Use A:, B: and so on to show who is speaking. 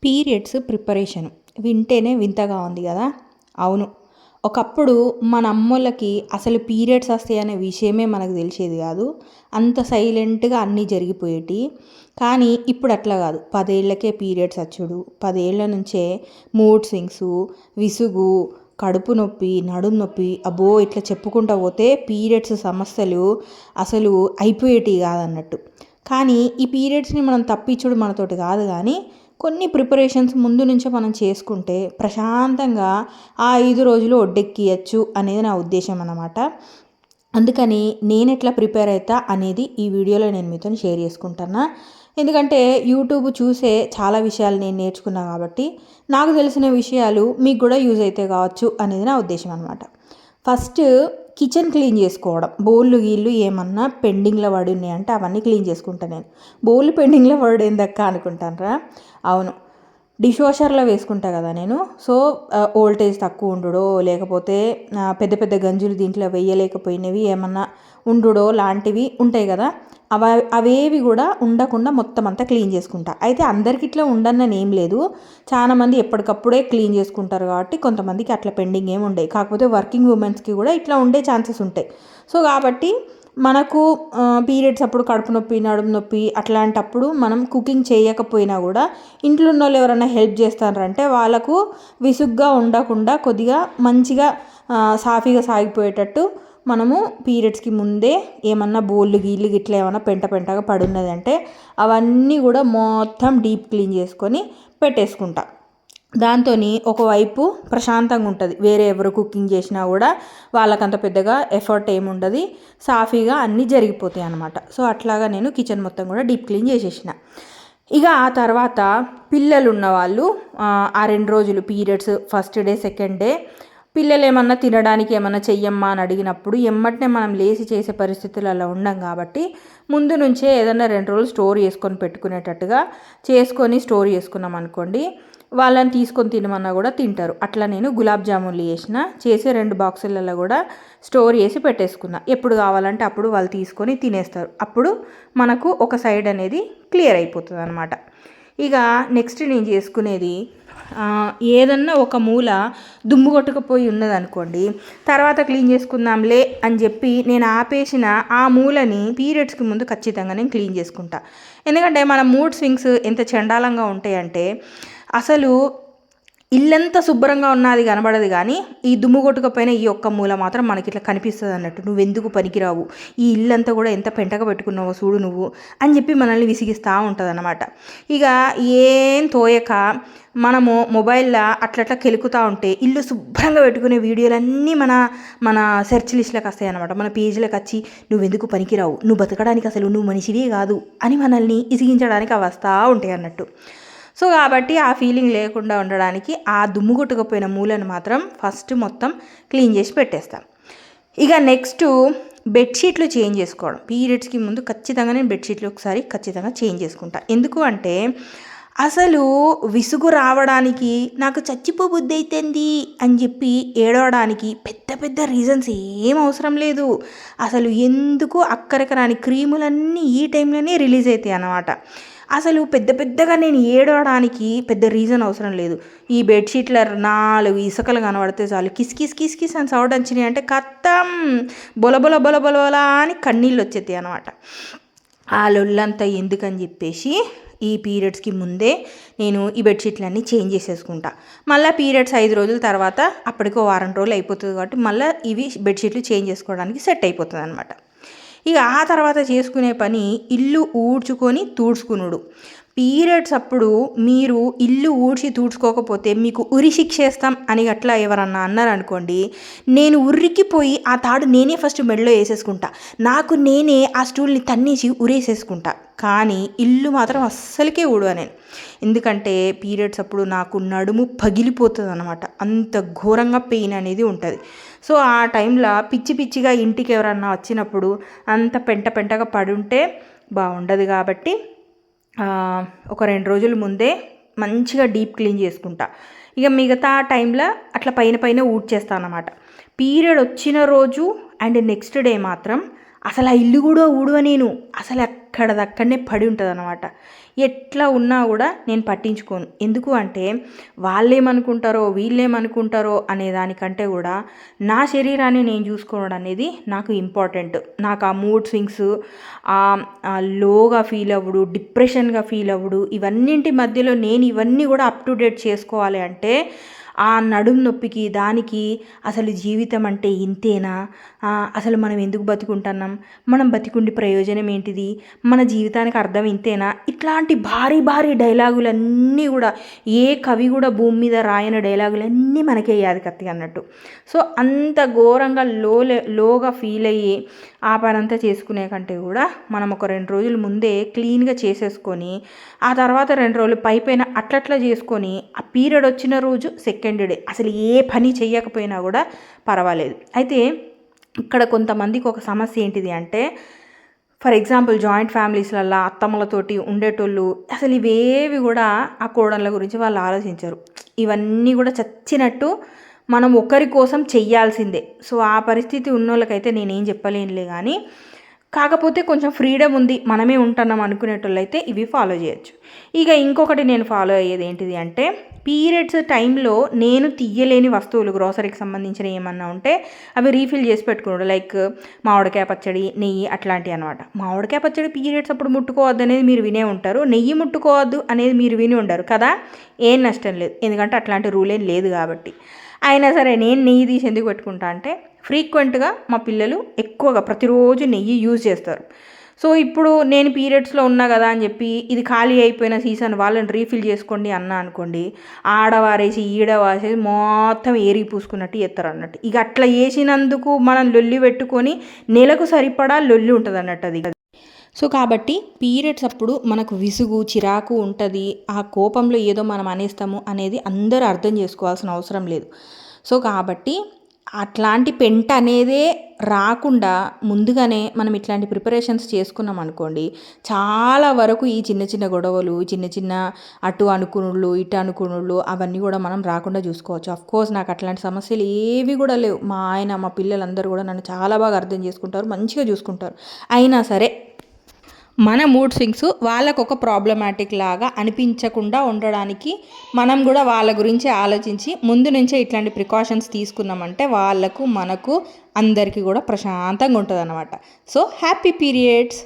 A: Periods preparation వింటేనే వింతగా ఉంది కదా. అవును, ఒకప్పుడు మన అమ్మోళ్ళకి అసలు పీరియడ్స్ వస్తాయనే విషయమే మనకు తెలిసేది కాదు. అంత సైలెంట్గా అన్నీ జరిగిపోయేటి. కానీ ఇప్పుడు అట్లా కాదు. 10 ఏళ్ళకే పీరియడ్స్ వచ్చుడు, 10 ఏళ్ళ నుంచే మూడ్ స్వింగ్స్, విసుగు, కడుపు నొప్పి, నడుము నొప్పి, అబ్బో ఇట్లా చెప్పుకుంటూ పోతే పీరియడ్స్ సమస్యలు అసలు అయిపోయేటివి కాదన్నట్టు. కానీ ఈ పీరియడ్స్ని మనం తప్పించుడు మనతోటి కాదు. కానీ కొన్ని ప్రిపరేషన్స్ ముందు నుంచే మనం చేసుకుంటే ప్రశాంతంగా ఆ 5 రోజులు ఒడ్డెక్కియచ్చు అనేది నా ఉద్దేశం అన్నమాట. అందుకని నేను ఎట్లా ప్రిపేర్ అవుతా అనేది ఈ వీడియోలో నేను మీతో షేర్ చేసుకుంటున్నా. ఎందుకంటే యూట్యూబ్ చూసే చాలా విషయాలు నేను నేర్చుకున్నా కాబట్టి నాకు తెలిసిన విషయాలు మీకు కూడా యూజ్ అయితే కావచ్చు అనేది నా ఉద్దేశం అనమాట. ఫస్ట్ కిచెన్ క్లీన్ చేసుకోవడం. బౌళ్ళు గీళ్ళు ఏమన్నా పెండింగ్లో పడి ఉన్నాయంటే అవన్నీ క్లీన్ చేసుకుంటాను నేను. బౌళ్ళు పెండింగ్లో పడేందక్క అనుకుంటానరా? అవును, డిష్ వాషర్లో వేసుకుంటా కదా నేను. సో వోల్టేజ్ తక్కువ ఉండుడో లేకపోతే పెద్ద పెద్ద గంజులు దీంట్లో వేయలేకపోయినవి ఏమన్నా ఉండుడో లాంటివి ఉంటాయి కదా, అవేవి కూడా ఉండకుండా మొత్తం అంతా క్లీన్ చేసుకుంటా. అయితే అందరికి ఇట్లా ఉండనని ఏం లేదు. చాలామంది ఎప్పటికప్పుడే క్లీన్ చేసుకుంటారు కాబట్టి కొంతమందికి అట్లా పెండింగ్ ఏమి ఉండవు. కాకపోతే వర్కింగ్ ఉమెన్స్కి కూడా ఇట్లా ఉండే ఛాన్సెస్ ఉంటాయి. సో కాబట్టి మనకు పీరియడ్స్ అప్పుడు కడుపు నొప్పి, నడుము నొప్పి అట్లాంటప్పుడు మనం కుకింగ్ చేయకపోయినా కూడా ఇంట్లో ఉన్న వాళ్ళు ఎవరైనా హెల్ప్ చేస్తారంటే వాళ్ళకు విసుగ్గా ఉండకుండా కొద్దిగా మంచిగా సాఫీగా సాగిపోయేటట్టు మనము పీరియడ్స్కి ముందే ఏమన్నా బోళ్ళు గీళ్ళు గిట్లా ఏమన్నా పెంటగా పడున్నది అంటే అవన్నీ కూడా మొత్తం డీప్ క్లీన్ చేసుకొని పెట్టేసుకుంటా. దాంతో ఒకవైపు ప్రశాంతంగా ఉంటుంది. వేరే ఎవరు కుకింగ్ చేసినా కూడా వాళ్ళకంత పెద్దగా ఎఫర్ట్ ఏముండదు, సాఫీగా అన్నీ జరిగిపోతాయి అన్నమాట. సో అట్లాగా నేను కిచెన్ మొత్తం కూడా డీప్ క్లీన్ చేసేసిన. ఇక ఆ తర్వాత పిల్లలు ఉన్నవాళ్ళు ఆ 2 రోజులు periods first day second day పిల్లలు ఏమన్నా తినడానికి ఏమన్నా చెయ్యమ్మా అని అడిగినప్పుడు ఎమ్మటనే మనం లేచి చేసే పరిస్థితులలో ఉండం కాబట్టి ముందు నుంచే ఏదన్నా 2 రోజులు స్టోర్ చేసుకొని పెట్టుకునేటట్టుగా చేసుకొని స్టోర్ చేసుకున్నాం అనుకోండి, వాళ్ళని తీసుకొని తినమన్నా కూడా తింటారు. అట్లా నేను గులాబ్ జామున్లు చేసి 2 బాక్సులలో కూడా స్టోర్ చేసి పెట్టేసుకున్నా. ఎప్పుడు కావాలంటే అప్పుడు వాళ్ళు తీసుకొని తినేస్తారు. అప్పుడు మనకు ఒక సైడ్ అనేది క్లియర్ అయిపోతుంది అనమాట. ఇక నెక్స్ట్ నేను చేసుకునేది ఏదన్నా ఒక మూల దుమ్ము కొట్టుకుపోయి ఉన్నదనుకోండి, తర్వాత క్లీన్ చేసుకుందాంలే అని చెప్పి నేను ఆపేసిన ఆ మూలని పీరియడ్స్కి ముందు ఖచ్చితంగా నేను క్లీన్ చేసుకుంటా. ఎందుకంటే మన మూడ్ స్వింగ్స్ ఎంత చండాలంగా ఉంటాయంటే అసలు ఇల్లంతా శుభ్రంగా ఉన్నది కనబడదు, కానీ ఈ దుమ్ము కొట్టుకపోయినా ఈ ఒక్క మూల మాత్రం మనకి ఇట్లా కనిపిస్తుంది అన్నట్టు. నువ్వెందుకు పనికిరావు, ఈ ఇల్లంతా కూడా ఎంత పెంటగా పెట్టుకున్నావో చూడు నువ్వు అని చెప్పి మనల్ని విసిగిస్తూ ఉంటుంది అన్నమాట. ఇక ఏం తోయక మనము మొబైల్లో అట్లట్లా కెలుకుతూ ఉంటే ఇల్లు శుభ్రంగా పెట్టుకునే వీడియోలన్నీ మన సెర్చ్ లిస్ట్లోకి వస్తాయి అన్నమాట. మన పేజీలోకి వచ్చి నువ్వెందుకు పనికిరావు, నువ్వు బతకడానికి అసలు నువ్వు మనిషివే కాదు అని మనల్ని విసిగించడానికి అవి వస్తూ ఉంటాయి అన్నట్టు. సో కాబట్టి ఆ ఫీలింగ్ లేకుండా ఉండడానికి ఆ దుమ్ము కొట్టుకుపోయిన మూలను మాత్రం ఫస్ట్ మొత్తం క్లీన్ చేసి పెట్టేస్తాం. ఇక నెక్స్ట్ బెడ్షీట్లు చేంజ్ చేసుకోవడం. పీరియడ్స్కి ముందు ఖచ్చితంగా నేను బెడ్షీట్లు ఒకసారి ఖచ్చితంగా చేంజ్ చేసుకుంటా. ఎందుకు అంటే అసలు విసుగు రావడానికి, నాకు చచ్చిపోబుద్ధి అవుతుంది అని చెప్పి ఏడవడానికి పెద్ద పెద్ద రీజన్స్ ఏం అవసరం లేదు. అసలు ఎందుకు అక్కడికి రాని క్రీములన్నీ ఈ టైంలోనే రిలీజ్ అవుతాయి అన్నమాట. అసలు పెద్దగా నేను ఏడవడానికి పెద్ద రీజన్ అవసరం లేదు. ఈ బెడ్షీట్ల 4 ఇసుకలు కనబడితే చాలు కిస్ అని సౌండ్ వచ్చినాయి అంటే కత్తం బొల అని కన్నీళ్ళు వచ్చేస్తాయి అనమాట. ఆ లొల్లంతా ఎందుకని చెప్పేసి ఈ పీరియడ్స్కి ముందే నేను ఈ బెడ్షీట్లన్నీ చేంజ్ చేసేసుకుంటా. మళ్ళీ పీరియడ్స్ 5 రోజుల తర్వాత అప్పటికో వారం రోజులు అయిపోతుంది కాబట్టి మళ్ళీ ఇవి బెడ్షీట్లు చేంజ్ చేసుకోవడానికి సెట్ అయిపోతుంది అనమాట. ఇక ఆ తర్వాత చేసుకునే పని ఇల్లు ఊడ్చుకొని తూడ్చుకునుడు. పీరియడ్స్ అప్పుడు మీరు ఇల్లు ఊడ్చి తూడ్చుకోకపోతే మీకు ఉరి శిక్షేస్తాం అని అట్లా ఎవరన్నా అన్నారనుకోండి, నేను ఉర్రికిపోయి ఆ తాడు నేనే ఫస్ట్ మెడలో వేసేసుకుంటా. నాకు నేనే ఆ స్టూల్ని తన్నేసి ఉరేసేసుకుంటా. కానీ ఇల్లు మాత్రం అస్సలకే ఊడవ నేను. ఎందుకంటే పీరియడ్స్ అప్పుడు నాకు నడుము పగిలిపోతుంది అనమాట. అంత ఘోరంగా పెయిన్ అనేది ఉంటుంది. సో ఆ టైంలో పిచ్చిగా ఇంటికి ఎవరన్నా వచ్చినప్పుడు అంత పెంటగా పడుంటే బాగుండదు. కాబట్టి ఒక 2 రోజుల ముందే మంచిగా డీప్ క్లీన్ చేసుకుంటా. ఇక మిగతా టైంలో అట్లా పైన ఊడ్చేస్తాను అన్నమాట. పీరియడ్ వచ్చిన రోజు అండ్ నెక్స్ట్ డే మాత్రం అసలు ఆ ఇల్లు కూడా ఊడవ నేను. అసలు అక్కడదక్కడనే పడి ఉంటుందన్నమాట. ఎట్లా ఉన్నా కూడా నేను పట్టించుకోను. ఎందుకు అంటే వాళ్ళేమనుకుంటారో వీళ్ళేమనుకుంటారో అనే దానికంటే కూడా నా శరీరాన్ని నేను చూసుకోవడం అనేది నాకు ఇంపార్టెంట్. నాకు ఆ మూడ్ స్వింగ్స్, లోగా ఫీల్ అవ్వడు, డిప్రెషన్గా ఫీల్ అవ్వడు, ఇవన్నింటి మధ్యలో నేను ఇవన్నీ కూడా అప్ టు డేట్ చేసుకోవాలి అంటే ఆ నడుము నొప్పికి దానికి అసలు జీవితం అంటే ఇంతేనా, అసలు మనం ఎందుకు బతుకుంటున్నాం, మనం బతికుండి ప్రయోజనం ఏంటిది, మన జీవితానికి అర్థం ఇంతేనా, ఇట్లాంటి భారీ భారీ డైలాగులన్నీ కూడా ఏ కవి కూడా భూమి మీద రాయని డైలాగులన్నీ మనకే యాదకత్తి అన్నట్టు. సో అంత ఘోరంగా లోగా ఫీల్ అయ్యి ఆ పనంతా చేసుకునే కంటే కూడా మనం ఒక 2 రోజుల ముందే క్లీన్గా చేసేసుకొని ఆ తర్వాత 2 రోజులు పైపైన అట్లట్లా చేసుకొని ఆ పీరియడ్ వచ్చిన రోజు సెకండ్ డే అసలు ఏ పని చెయ్యకపోయినా కూడా పర్వాలేదు. అయితే ఇక్కడ కొంతమందికి ఒక సమస్య ఏంటిది అంటే, ఫర్ ఎగ్జాంపుల్ జాయింట్ ఫ్యామిలీస్లల్లో అత్తమ్మలతోటి ఉండేటోళ్ళు అసలు ఇవేవి కూడా ఆ కోడళ్ళ గురించి వాళ్ళు ఆలోచించరు. ఇవన్నీ కూడా చచ్చినట్టు మనం ఒకరి కోసం చెయ్యాల్సిందే. సో ఆ పరిస్థితి ఉన్నోళ్ళకైతే నేనేం చెప్పలేనులే, కానీ కాకపోతే కొంచెం ఫ్రీడమ్ ఉంది, మనమే ఉంటున్నాం అనుకునేటోళ్ళైతే ఇవి ఫాలో చేయొచ్చు. ఇక ఇంకొకటి నేను ఫాలో అయ్యేది ఏంటిది అంటే, పీరియడ్స్ టైంలో నేను తీయలేని వస్తువులు గ్రోసరీకి సంబంధించిన ఏమన్నా ఉంటే అవి రీఫిల్ చేసి పెట్టుకున్నాడు. లైక్ మామిడికాయ పచ్చడి, నెయ్యి అట్లాంటివి అనమాట. మామిడికాయ పచ్చడి పీరియడ్స్ అప్పుడు ముట్టుకోవద్దు అనేది మీరు వినే ఉంటారు, నెయ్యి ముట్టుకోవద్దు అనేది మీరు విని ఉండరు కదా. ఏం నష్టం లేదు, ఎందుకంటే అట్లాంటి రూల్ ఏం లేదు కాబట్టి. అయినా సరే నేను నెయ్యి తీసి ఎందుకు పెట్టుకుంటా అంటే, ఫ్రీక్వెంట్గా మా పిల్లలు ఎక్కువగా ప్రతిరోజు నెయ్యి యూజ్ చేస్తారు. సో ఇప్పుడు నేను పీరియడ్స్లో ఉన్నా కదా అని చెప్పి ఇది ఖాళీ అయిపోయిన సీజన్ వాళ్ళని రీఫిల్ చేసుకోండి అన్నా అనుకోండి, ఆడవారేసి ఈడవారేసి మొత్తం ఏరి పూసుకున్నట్టు చేస్తారు అన్నట్టు. ఇక అట్లా వేసినందుకు మనం లొల్లి పెట్టుకొని నెలకు సరిపడా లొల్లి ఉంటుంది అన్నట్టు అది. సో కాబట్టి పీరియడ్స్ అప్పుడు మనకు విసుగు చిరాకు ఉంటుంది, ఆ కోపంలో ఏదో మనం అనేస్తాము అనేది అందరూ అర్థం చేసుకోవాల్సిన అవసరం లేదు. సో కాబట్టి అట్లాంటి పెంట అనేదే రాకుండా ముందుగానే మనం ఇట్లాంటి ప్రిపరేషన్స్ చేసుకున్నాం అనుకోండి, చాలా వరకు ఈ చిన్న చిన్న గొడవలు, చిన్న చిన్న అటు అనుకునుళ్ళు ఇటు అనుకునుళ్ళు అవన్నీ కూడా మనం రాకుండా చూసుకోవచ్చు. అఫ్కోర్స్ నాకు అట్లాంటి సమస్యలు ఏవి కూడా లేవు. మా ఆయన మా పిల్లలందరూ కూడా నన్ను చాలా బాగా అర్థం చేసుకుంటారు, మంచిగా చూసుకుంటారు. అయినా సరే మన మూడ్ స్వింగ్స్ వాళ్ళకు ఒక ప్రాబ్లమాటిక్ లాగా అనిపించకుండా ఉండడానికి మనం కూడా వాళ్ళ గురించి ఆలోచించి ముందు నుంచే ఇట్లాంటి ప్రికాషన్స్ తీసుకున్నామంటే వాళ్ళకు మనకు అందరికీ కూడా ప్రశాంతంగా ఉంటుంది అన్నమాట. So happy periods.